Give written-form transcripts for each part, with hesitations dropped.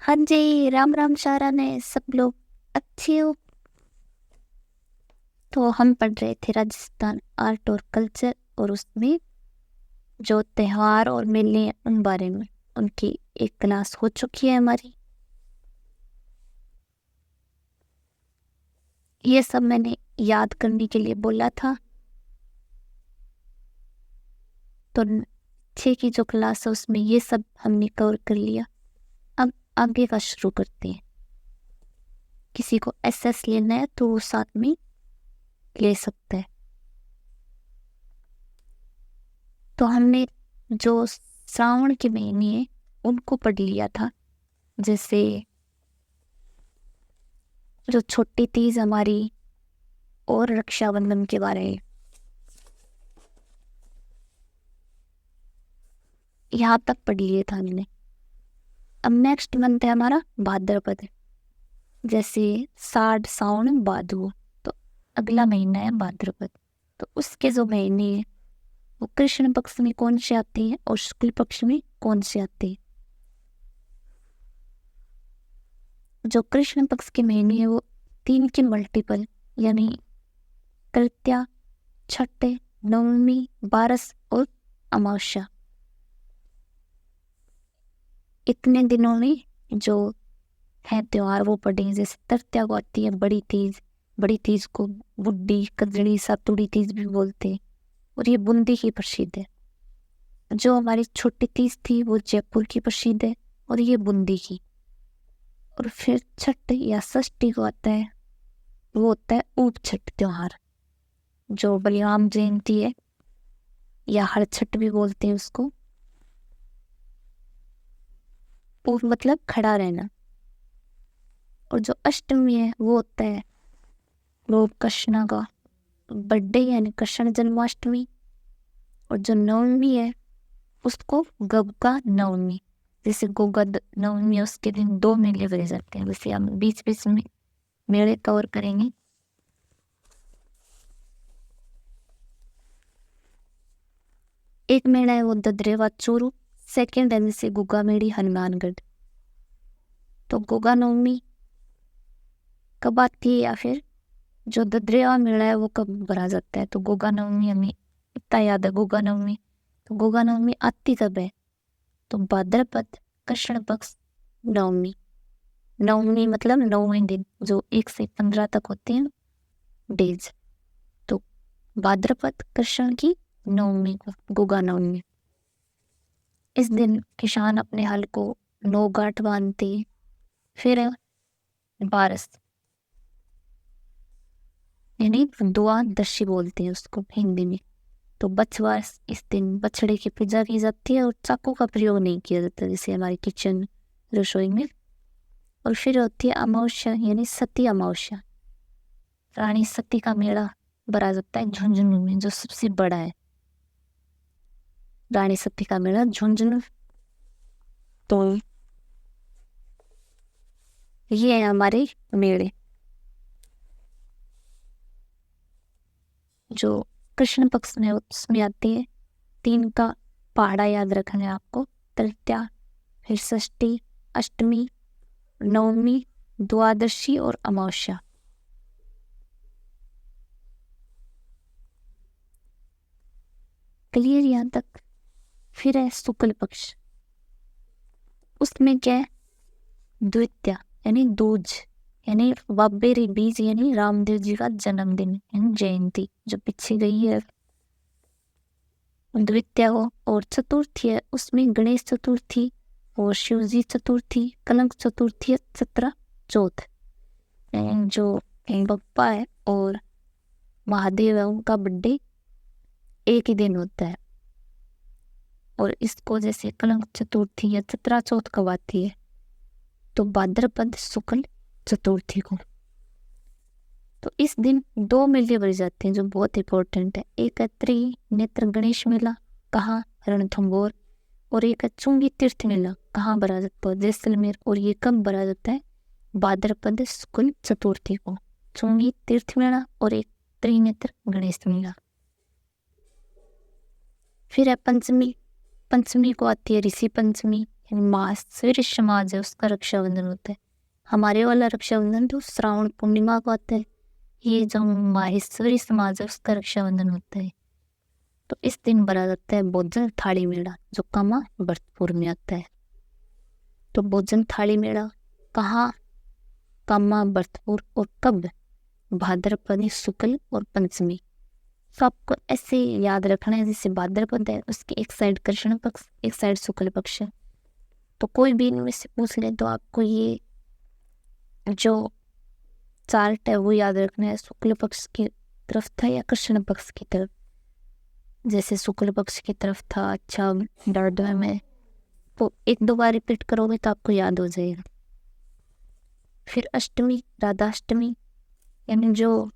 हाँ जी, राम राम शारा ने सब लोग अच्छे हो। तो हम पढ़ रहे थे राजस्थान आर्ट और कल्चर, और उसमें जो त्योहार और मेले हैं उन बारे में उनकी एक क्लास हो चुकी है हमारी। ये सब मैंने याद करने के लिए बोला था। तो छः की जो क्लास है उसमें ये सब हमने कवर कर लिया। अब आगे का शुरू करते हैं। किसी को एसएस लेना है तो वो साथ में ले सकता है। तो हमने जो श्रावण के महीने हैं उनको पढ़ लिया था, जैसे जो छोटी तीज हमारी और रक्षाबंधन के बारे में यहाँ तक पढ़ लिए था हमने। अब नेक्स्ट मंथ है हमारा भाद्रपद, जैसे साठ सावन भादो, तो अगला महीना है भाद्रपद। तो उसके जो महीने हैं वो कृष्ण पक्ष में कौन से आते हैं और शुक्ल पक्ष में कौन से आते हैं। जो कृष्ण पक्ष के महीने हैं वो 3 के मल्टीपल, यानी तृतीया, छठ, नवमी, बारस और अमावस्या, इतने दिनों में जो है त्योहार वो पड़ेंगे। जैसे तृतीया को आती है बड़ी तीज, बड़ी तीज को बुड्ढी, कजड़ी, सातुड़ी तीज भी बोलते हैं, और ये बूंदी की प्रसिद्ध है। जो हमारी छोटी तीज थी वो जयपुर की प्रसिद्ध है, और ये बूंदी की। और फिर छठ या षष्ठी को आता है, वो होता है ऊप छठ त्योहार, जो बलिराम जयंती है, या हर छठ भी बोलते हैं उसको। ऊप मतलब खड़ा रहना। और जो अष्टमी है वो होता है लोग कृष्ण का बर्थडे, यानी कृष्ण जन्माष्टमी। और जो नवमी है उसको गबका नवमी, जैसे गोगा नवमी है उसके दिन 2 मेले भरे जाते हैं। वैसे हम बीच बीच में मेले कवर करेंगे। एक मेला है वो ददरेवा चूरू, सेकेंड है जैसे गुगा मेड़ी हनुमानगढ़। तो गोगा नवमी कब आती है, या फिर जो ददरेवा मेला है वो कब भरा जाता है। तो गोगा नवमी हमें इतना याद है, गोगा नवमी। तो गोगा नवमी आती कब है, तो भाद्रपद कृष्ण पक्ष नवमी। नवमी मतलब 9वें दिन, जो 1 से 15 तक होते हैं डेज। तो भाद्रपद कृष्ण की नवमी को गोगा नवमी। इस दिन किसान अपने हल को 9 गांठ बांधते हैं। फिर है बारस, यानी द्वादशी बोलते हैं उसको हिंदी में। तो बछवा, इस दिन बछड़े की पूजा की जाती है और चाकू का प्रयोग नहीं किया जाता जैसे हमारी किचन रसोई में। और फिर होती है अमावस्या, यानी सती अमावस्या। रानी सती का मेला भरा जाता है झुंझुनू में, जो सबसे बड़ा है। रानी सती का मेला झुंझुनू। तो ये है हमारे मेले। जो कृष्ण पक्ष में उसमें आती है 3 का पहाड़ा याद रखना है आपको। तृतीया, फिर षष्ठी, अष्टमी, नवमी, द्वादशी और अमावस्या। क्लियर यहाँ तक। फिर है शुक्ल पक्ष, उसमें क्या है द्वितीया, यानी दूज, यानी बाबेरी बीज, यानी रामदेव जी का जन्मदिन, यानी जयंती जो पीछे गई है द्वितीया को। और चतुर्थी है, उसमें गणेश चतुर्थी और शिवजी चतुर्थी, कनक चतुर्थी, चित्रा चौथ। जो बप्पा है और महादेव है उनका बर्थडे एक ही दिन होता है। और इसको जैसे कनक चतुर्थी या चित्रा चौथ कब आती है, तो भाद्रपद शुक्ल चतुर्थी को। तो इस दिन 2 मेले भरे जाते हैं जो बहुत इंपॉर्टेंट है। एक है त्रिनेत्र गणेश मेला, कहाँ, रणथंभौर। और एक है चुंगी तीर्थ मेला, कहाँ भरा जाता है, जैसलमेर। और ये कब भरा जाता है, भाद्रपद शुक्ल चतुर्थी को। चुंगी तीर्थ मेला और एक त्रिनेत्र गणेश मेला। फिर है पंचमी। पंचमी को आती है ऋषि पंचमी, यानी महासुर समाज है उसका रक्षाबंधन होता है। हमारे वाला रक्षाबंधन तो श्रावण पूर्णिमा को आता है, ये जो माहेश्वरी समाज है उसका रक्षाबंधन होता है। तो इस दिन भरा जाता है भोजन थाली मेला, जो कामा भरतपुर में आता है। तो भोजन थाली मेला कहाँ, कामा भरतपुर, और कब, भाद्रपद शुक्ल और पंचमी। तो आपको ऐसे याद रखना है, जैसे भाद्रपद है उसकी एक साइड कृष्ण पक्ष, एक साइड शुक्ल पक्ष है। तो कोई भी इनमें से पूछ ले तो आपको ये जो चार्ट है वो याद रखना है, शुक्ल पक्ष की तरफ था या कृष्ण पक्ष की तरफ। जैसे शुक्ल पक्ष की तरफ था, अच्छा डार्डवे में, तो एक दो बार रिपीट करोगे तो आपको याद हो जाएगा। फिर अष्टमी, राधाष्टमी, यानी जो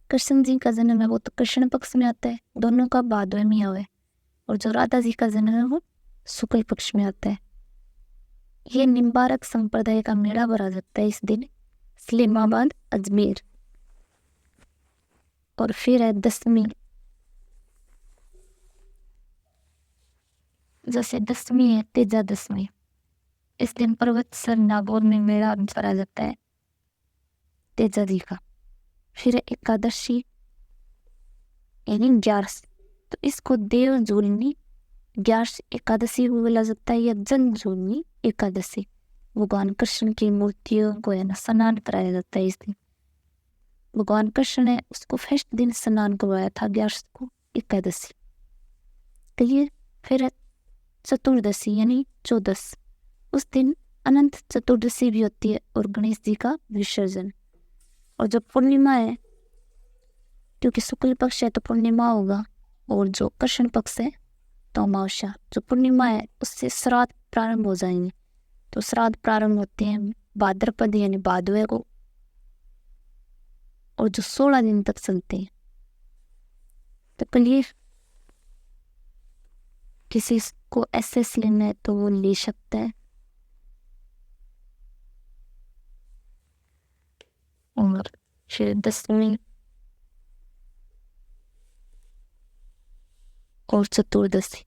कृष्ण जी का जन्म है वो तो कृष्ण पक्ष में आता है, दोनों का भादवे में आवे, और जो राधा जी का जन्म है वो शुक्ल पक्ष में आता है। ये निम्बारक संप्रदाय का मेला भरा जाता है इस दिन, इस्लामाबाद, अजमेर। और फिर है दशमी, जैसे दशमी है तेजा दशमी, इस दिन पर्वत सर नागौर में मेला भरा जाता है तेजा जी का। फिर है एकादशी यानी 11, तो इसको देव जूलनी 11 एकादशी को बोला जाता है, या जन जूलनी एकादशी। भगवान कृष्ण की मूर्तियों को है ना स्नान कराया जाता है इस दिन। भगवान कृष्ण ने उसको फर्स्ट दिन स्नान करवाया था 11 को, एकादशी। क्लियर। फिर है चतुर्दशी यानी 14, उस दिन अनंत चतुर्दशी भी होती है, और गणेश जी का विसर्जन। और जो पूर्णिमा है, क्योंकि शुक्ल पक्ष है तो पूर्णिमा होगा, और जो कृष्ण पक्ष है तो अमावस्या। जो पूर्णिमा है उससे श्राद्ध प्रारंभ हो जाएंगे, तो श्राद्ध प्रारंभ होते हैं भाद्रपद यानी भादवे को, और जो 16 दिन तक चलते हैं। तो क्लियर। किसी को एसएस लेना है तो वो ले सकता है। और फिर दशमी और चतुर्दशी,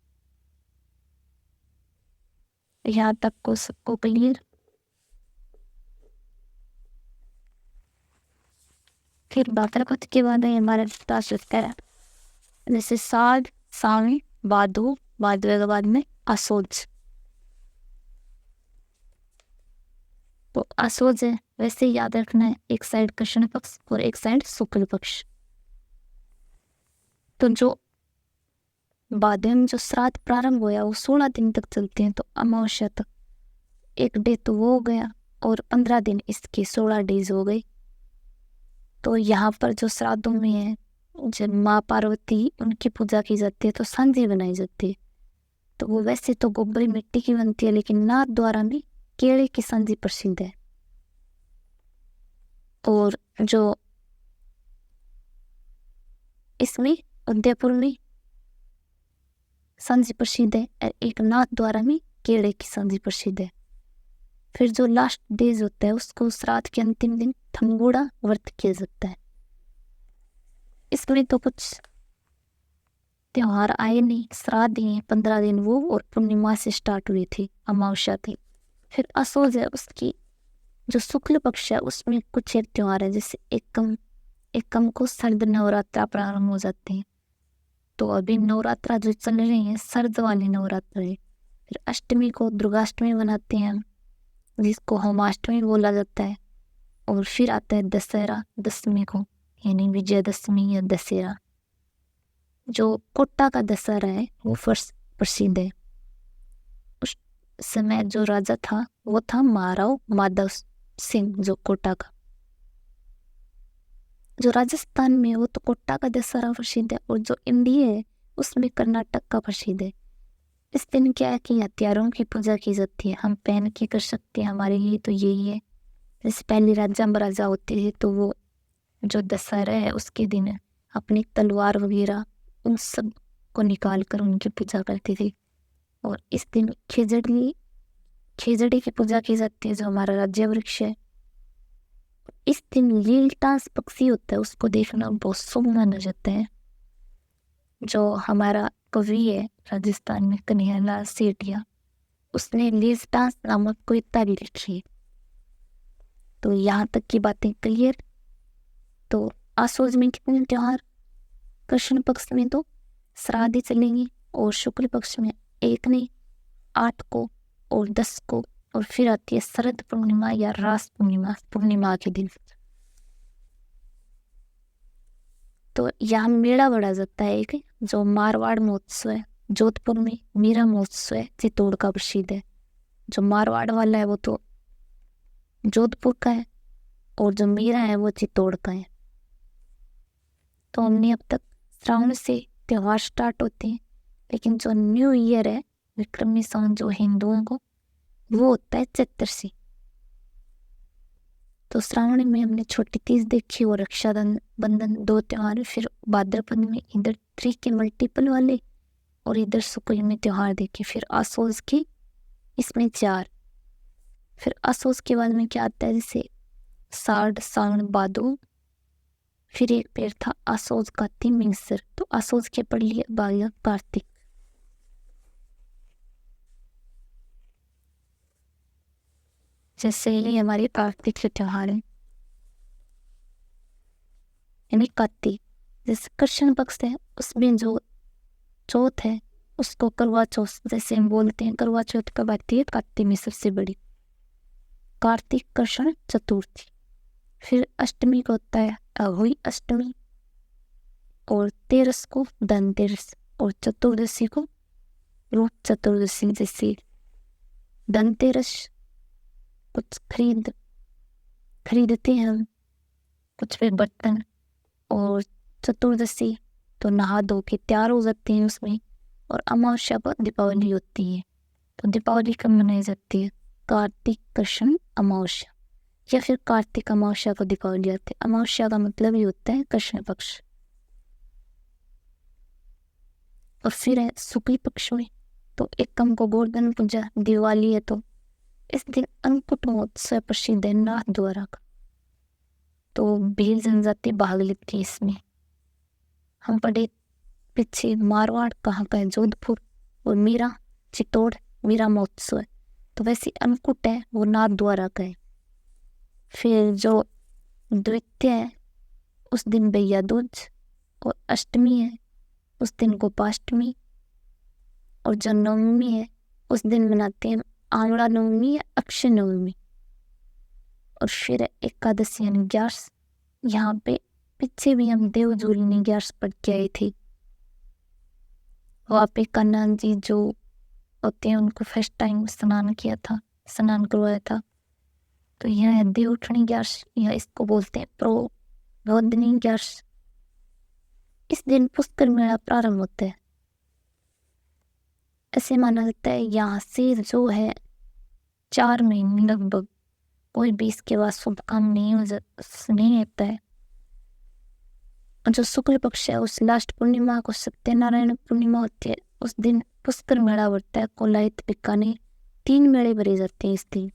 यहाँ तक को सबको क्लियर। फिर भाद्रपद के बाद है हमारे पास होता है जैसे साग, सावन, भादो, भादवे के बाद में आसोज। तो आसोज है वैसे याद रखना है, एक साइड कृष्ण पक्ष और एक साइड शुक्ल पक्ष। तो जो भादवे में जो श्राद्ध प्रारंभ हुआ वो 16 दिन तक चलते हैं, तो अमावस्या तक। एक डे तो वो हो गया, और 15 दिन इसके 16 डेज हो गए। तो यहाँ पर जो श्राद्धों में है, जब माँ पार्वती उनकी पूजा की जाती है तो सांझी बनाई जाती है। तो वो वैसे तो गोबरी मिट्टी की बनती है, लेकिन नाथ द्वारा में केले की सांझी प्रसिद्ध है। और जो इसमें उदयपुर में सांझी प्रसिद्ध है, और एक नाथ द्वारा में केले की सांझी प्रसिद्ध है। फिर जो लास्ट डेज होता है उसको श्राद्ध के अंतिम दिन थंगोड़ा व्रत किया जाता है। इसमें तो कुछ त्योहार आए नहीं, श्राद्ध ही 15 दिन वो, और पूर्णिमा से स्टार्ट हुई थी, अमावस्या थी। फिर असोज है उसकी जो शुक्ल पक्ष है उसमें कुछ एक त्योहार है, जैसे एकम को शरद नवरात्रा प्रारंभ हो जाते हैं। तो अभी नवरात्रा जो चल रही है शरद वाली नवरात्र है। फिर अष्टमी को दुर्गाष्टमी मनाते हैं, जिसको होमाष्टमी बोला जाता है। और फिर आता है दशहरा, दशमी को, यानी विजयदशमी या दशहरा। जो कोटा का दशहरा है वो फर्स्ट प्रसिद्ध है। उस समय जो राजा था वो था महाराव माधव सिंह, जो कोटा का। जो राजस्थान में है वो तो कोटा का दशहरा प्रसिद्ध है, और जो इंडिया है उसमें कर्नाटक का प्रसिद्ध है। इस दिन क्या है कि हथियारों की पूजा की जाती है, हम पहन के कर सकते हैं, हमारे लिए तो यही है। जैसे पहले राजा महाराजा होते थे तो वो जो दशहरा है उसके दिन अपनी तलवार वगैरह उन सब को निकाल कर उनकी पूजा करते थे। और इस दिन खेजड़ी की पूजा की जाती है, जो हमारा राज्य वृक्ष है। इस दिन लीलटास पक्षी होता है, उसको देखना बहुत शुभ माना जाता है। जो हमारा कवि है राजस्थान में कन्हैयालाल सेठिया, उसने लीज डांस नामक कविता भी लिखी है। तो यहाँ तक की बातें क्लियर। तो आसोज में कितने त्योहार? कृष्ण पक्ष में तो श्राद्ध चलेंगे, और शुक्ल पक्ष में 1 नहीं 8 को और 10 को, और फिर आती है शरद पूर्णिमा या रास पूर्णिमा के दिन। तो यहाँ मेला बढ़ा जाता है एक, जो मारवाड़ महोत्सव है जोधपुर में, मीरा महोत्सव है चित्तौड़ का प्रसिद्ध है। जो मारवाड़ वाला है वो तो जोधपुर का है, और जो मीरा है वो चित्तौड़ का है। तो हमने अब तक श्रावण से त्योहार स्टार्ट होते हैं, लेकिन जो न्यू ईयर है विक्रमी संवत जो हिंदुओं को, वो होता है चैत्र से। तो श्रावण में हमने छोटी तीज देखी और रक्षाबंधन 2 त्योहार। फिर भाद्रपद में इधर 3 के मल्टीपल वाले, और इधर शुक्ल में त्योहार देखे। फिर आसोज के इसमें 4। फिर आसोज के बाद में क्या आता है, जैसे साढ़ सावन भादो। फिर एक पेड़ था आसोज कार्तिक मिंगसर। तो आसोज के पढ़ लिया बाया कार्तिक। जैसे ये हमारे कार्तिक के त्योहार है, यानी कार्तिक। जैसे कृष्ण पक्ष है उसमें जो चौथ है उसको करवा चौथ जैसे हम बोलते हैं। करवा चौथ कब आती है? कार्तिक में सबसे बड़ी, कार्तिक कृष्ण चतुर्थी। फिर अष्टमी को होता है अहोई अष्टमी, और 13 को धनतेरस, और चतुर्दशी को रूप चतुर्दशी। जैसे धनतेरस कुछ खरीदते हैं हम, कुछ पे बर्तन, और चतुर्दशी तो नहा धो के तैयार हो जाते हैं उसमें। और अमावस्या पर दीपावली होती है। तो दीपावली कब मनाई जाती है? कार्तिक कृष्ण अमावस्या, या फिर कार्तिक अमावस्या को दीपावली आती है। अमावस्या का मतलब ही होता है कृष्ण पक्ष। और फिर है शुक्ल पक्ष में, तो एकम को गोवर्धन पूजा दिवाली है। तो इस दिन अन्नकूट महोत्सव प्रसिद्ध है नाथ द्वारा का। तो भील जनजाति भाग लेती है इसमें। हम पढ़े पीछे मारवाड़ कहाँ का है? जोधपुर, और मीरा चित्तौड़ मीरा महोत्सव है। तो वैसे अन्नकूट है वो नाथ द्वारा का है। फिर जो द्वितीय है उस दिन भैया दूज, और अष्टमी है उस दिन गोपाष्टमी, और जो नवमी है उस दिन मनाते हैं आंवला नवमी या अक्षय नवमी। और फिर एकादशी यानी 11। यहाँ पे पीछे भी हम देवजूलिनी 11 पढ़ के आए थे। वहाँ पे कन्ना जी जो होते हैं उनको फर्स्ट टाइम स्नान किया था, स्नान करवाया था। तो यह है देवउठनी 11, या इसको बोलते हैं प्रबोधिनी 11। इस दिन पुष्कर मेला प्रारंभ होता है। ऐसे माना जाता है यहाँ से जो है 4 महीने लगभग कोई भी इसके बाद शुभ काम नहीं होता है। और जो शुक्ल पक्ष है उस लास्ट पूर्णिमा को सत्यनारायण पूर्णिमा होती है। उस दिन पुष्कर मेला बढ़ता है कोलायत बीकानेर। 3 मेले भरे जाते हैं इस दिन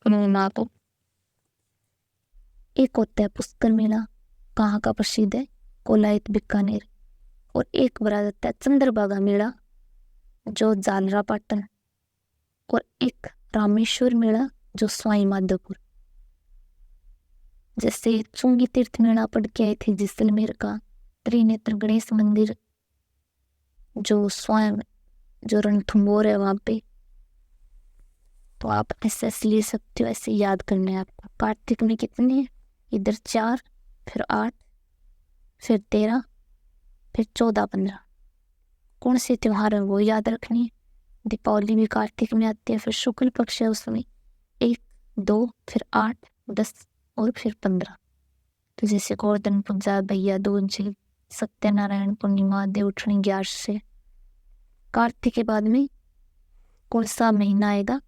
पूर्णिमा को। एक होता है पुष्कर मेला, कहाँ का प्रसिद्ध है? कोलायत बीकानेर। और एक भरा जाता है चंद्रभागा मेला जो जालरा पाटन, और एक रामेश्वर मेला जो स्वाई माधोपुर। जैसे चुंगी तीर्थ मेला पढ़ के आए थे जैसलमेर का, त्रिनेत्र गणेश मंदिर जो स्वयं जो रणथंभौर है वहाँ पे। तो आप ऐसे ले सकते हो, ऐसे याद करना है आपको। कार्तिक में कितने? इधर 4, फिर 8, फिर 13, फिर 14, 15। कौन से त्योहार है वो याद रखनी है। दीपावली भी कार्तिक में आती है। फिर शुक्ल पक्ष है उसमें 1, 2, फिर 8, 10 और फिर 15। तो जैसे गोवर्धन पूजा, भैया दूज, सत्यनारायण पूर्णिमा, देवउठनी 11 से। कार्तिक के बाद में कौन सा महीना आएगा?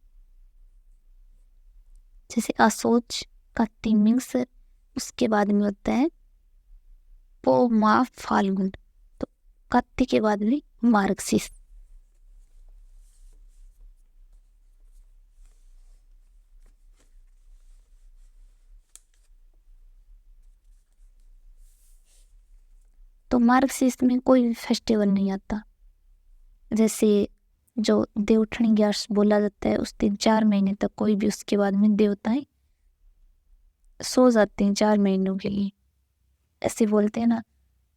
जैसे आसोज कार्तिक मिंग्स, उसके बाद में होता है पो माह फाल्गुन। तो कार्तिक के बाद में मार्गशीर्ष। तो मार्गशीर्ष में कोई फेस्टिवल नहीं आता। जैसे जो देवउठनी ग्यारस बोला जाता है, उस दिन 4 महीने तक कोई भी, उसके बाद में देवताएं सो जाते हैं 4 महीनों के लिए, ऐसे बोलते हैं ना।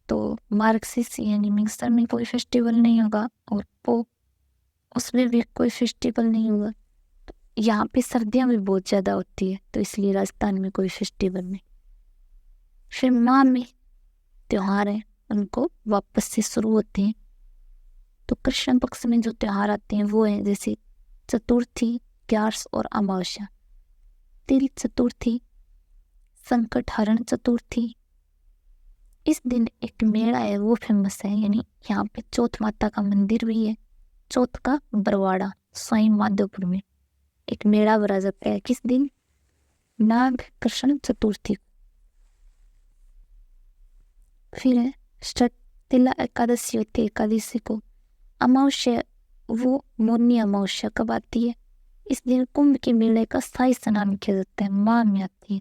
तो मार्क्सिस यानी मिक्सर में कोई फेस्टिवल नहीं होगा, और पोप उसमें भी कोई फेस्टिवल नहीं होगा। तो यहाँ पे सर्दियाँ भी बहुत ज़्यादा होती है, तो इसलिए राजस्थान में कोई फेस्टिवल नहीं। फिर माह में त्योहार हैं, उनको वापस से शुरू होते हैं। तो कृष्ण पक्ष में जो त्योहार आते हैं वो हैं जैसे चतुर्थी, ग्यारस और अमावस्या। तिल चतुर्थी, संकट हरण चतुर्थी, इस दिन एक मेला है वो फेमस है, यानी यहाँ पे चौथ माता का मंदिर भी है। चौथ का बरवाड़ा स्वयं माधोपुर में एक मेला भरा जाता है। किस दिन? नाग कृष्ण चतुर्थी। फिर है तिला एकादशी होती है एकादशी को। अमावस्या वो मौनी अमावस्या कब आती है? इस दिन कुंभ के मेले का शाही स्नान किया जाता है, माह में आती है।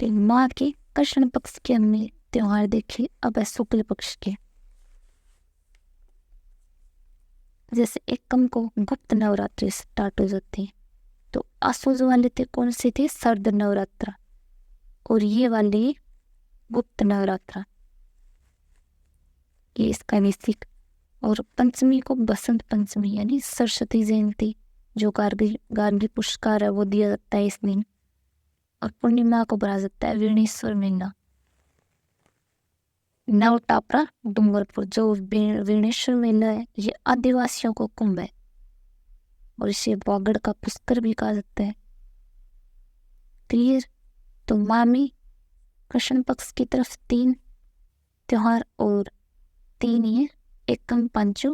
तो माह के कृष्ण पक्ष के हमने त्योहार देखे, अब है शुक्ल पक्ष के। जैसे एकम को गुप्त नवरात्रि स्टार्ट हो जाते हैं। तो आसुज वाले थे कौन से थे? शरद नवरात्र, और ये वाले गुप्त नवरात्र, ये इसका बेसिक। और पंचमी को बसंत पंचमी यानी सरस्वती जयंती, जो गार्गी पुरस्कार है वो दिया जाता है इस दिन। और पूर्णिमा को भरा जाता है वीणेश्वर मेला। नव टापरा डूंगरपुर, जो वीणेश्वर मेला है ये आदिवासियों को कुंभ है, और इसे वागड़ का पुष्कर भी कहा जाता है। क्लियर? तो माह में कृष्ण पक्ष की तरफ 3 त्योहार, और 3 ये एकम, पंचू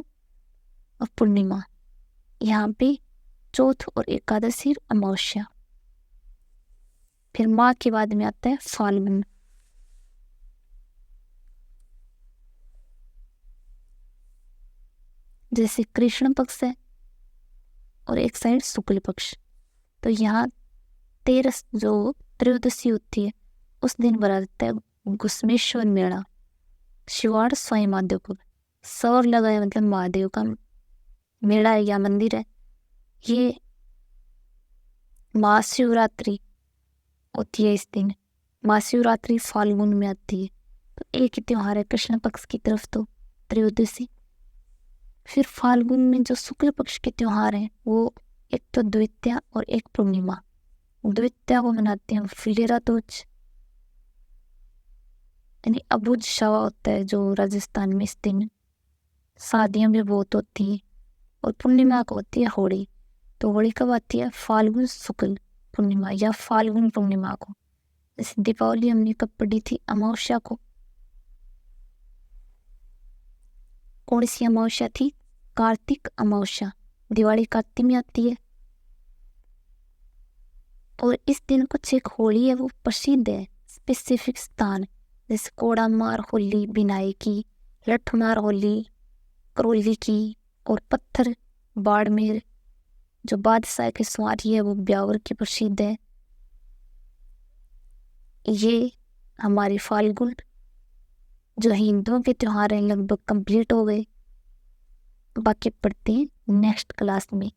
और पूर्णिमा। यहाँ पे चौथ और एकादशी और अमावस्या। फिर माह के बाद में आता है फाल्गुन। जैसे कृष्ण पक्ष है और एक साइड शुक्ल पक्ष। तो यहाँ 13 जो त्रयोदशी होती है उस दिन भरा जाता है घुसमेश्वर मेला, शिवाड़ स्वयं माधोपुर। सौर लगाए मतलब महादेव का मेला है या मंदिर है। ये महाशिवरात्रि होती है इस दिन। महाशिवरात्रि फाल्गुन में आती है। तो एक ही त्योहार है कृष्ण पक्ष की तरफ तो त्रयोदशी। फिर फाल्गुन में जो शुक्ल पक्ष के त्योहार हैं वो एक तो द्वितीया और एक पूर्णिमा। द्वितीया को मनाते हैं फिलेरा तोज, यानी अबुझ शवा होता है जो राजस्थान में इस दिन। शादियाँ भी बहुत होती हैं। और पूर्णिमा को होती है होली। तो होली कब आती है? फाल्गुन शुक्ल पूर्णिमा या फाल्गुन पूर्णिमा को। जैसे दीपावली हमने कब पढ़ी थी? अमावस्या को। कौन सी अमावस्या थी? कार्तिक अमावस्या। दिवाली कार्तिक में आती है। और इस दिन कुछ एक होली है वो प्रसिद्ध है, स्पेसिफिक स्थान, जैसे कोड़ामार होली बिनाई की, लठमार होली करौली की, और पत्थर बाड़मेर जो बादशाह की सवारी है वो ब्यावर की प्रसिद्ध है। ये हमारे फाल्गुन जो हिंदुओं के त्योहार हैं लगभग कंप्लीट हो गए। बाकी पढ़ते हैं नेक्स्ट क्लास में।